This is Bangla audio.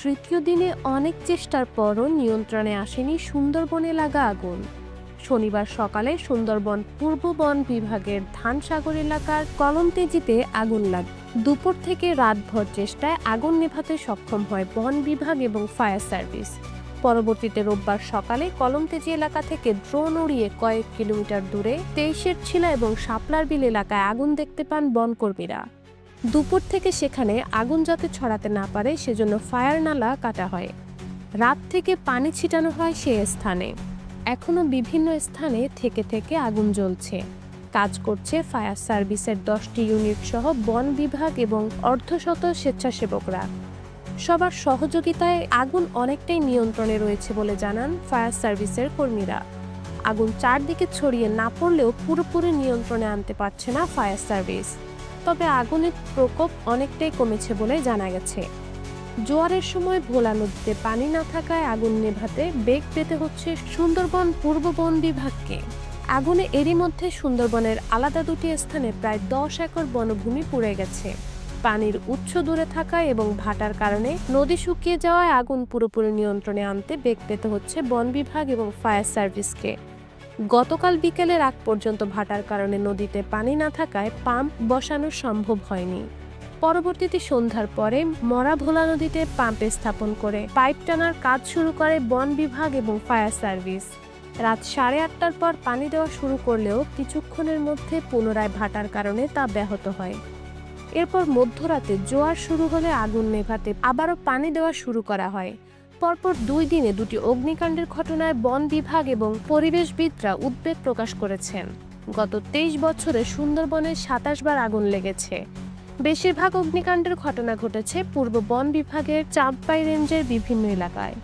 তৃতীয় দিনে অনেক চেষ্টার পরও নিয়ন্ত্রণে আসেনি সুন্দরবনে লাগা আগুন। শনিবার সকালে সুন্দরবন পূর্ব বন বিভাগের ধানসাগর এলাকার কলমতেজিতে আগুন লাগে। দুপুর থেকে রাতভর চেষ্টায় আগুন নেভাতে সক্ষম হয় বন বিভাগ এবং ফায়ার সার্ভিস। পরবর্তীতে রোববার সকালে কলমতেজি এলাকা থেকে ড্রোন উড়িয়ে কয়েক কিলোমিটার দূরে 23-এর ছিলা এবং শাপলার বিল এলাকায় আগুন দেখতে পান বনকর্মীরা। দুপুর থেকে সেখানে আগুন যাতে ছড়াতে না পারে সেজন্য ফায়ার নালা কাটা হয়। রাত থেকে পানি ছিটানো হয় সে স্থানে। এখনো বিভিন্ন স্থানে থেকে থেকে আগুন জ্বলছে। কাজ করছে ফায়ার সার্ভিসের 10টি ইউনিট সহ বন বিভাগ এবং অর্ধশত স্বেচ্ছাসেবকরা। সবার সহযোগিতায় আগুন অনেকটাই নিয়ন্ত্রণে রয়েছে বলে জানান ফায়ার সার্ভিসের কর্মীরা। আগুন চারদিকে ছড়িয়ে না পড়লেও পুরোপুরি নিয়ন্ত্রণে আনতে পারছে না ফায়ার সার্ভিস। তবে আগুনের প্রকোপ অনেকটাই কমেছে বলে জানা গেছে। জোয়ারের সময় ভোলা নদীতে পানি না থাকায় আগুন নেভাতে বেগ পেতে হচ্ছে সুন্দরবন পূর্ব বন বিভাগকে। আগুনে এরই মধ্যে সুন্দরবনের আলাদা দুটি স্থানে প্রায় 10 একর বনভূমি পুড়ে গেছে। পানির উৎস দূরে থাকায় এবং ভাটার কারণে নদী শুকিয়ে যাওয়ায় আগুন পুরোপুরি নিয়ন্ত্রণে আনতে বেগ পেতে হচ্ছে বন বিভাগ এবং ফায়ার সার্ভিসকে। গতকাল বিকেলের আগ পর্যন্ত ভাটার কারণে নদীতে পানি না থাকায় পাম্প বসানো সম্ভব হয়নি। পরবর্তীতে সন্ধ্যার পরে মরা ভোলা নদীতে পাম্প স্থাপন করে পাইপ টানার কাজ শুরু করে বন বিভাগ এবং ফায়ার সার্ভিস। রাত 8:30টার পর পানি দেওয়া শুরু করলেও কিছুক্ষণের মধ্যে পুনরায় ভাটার কারণে তা ব্যাহত হয়। এরপর মধ্যরাতে জোয়ার শুরু হলে আগুন নেভাতে আবারও পানি দেওয়া শুরু করা হয়। পরপর 2 দিনে দুটি অগ্নিকাণ্ডের ঘটনায় বন বিভাগ এবং পরিবেশবিদরা উদ্বেগ প্রকাশ করেছেন। গত 23 বছরে সুন্দরবনে 27 বার আগুন লেগেছে। বেশিরভাগ অগ্নিকাণ্ডের ঘটনা ঘটেছে পূর্ব বন বিভাগের চাঁদপাই রেঞ্জের বিভিন্ন এলাকায়।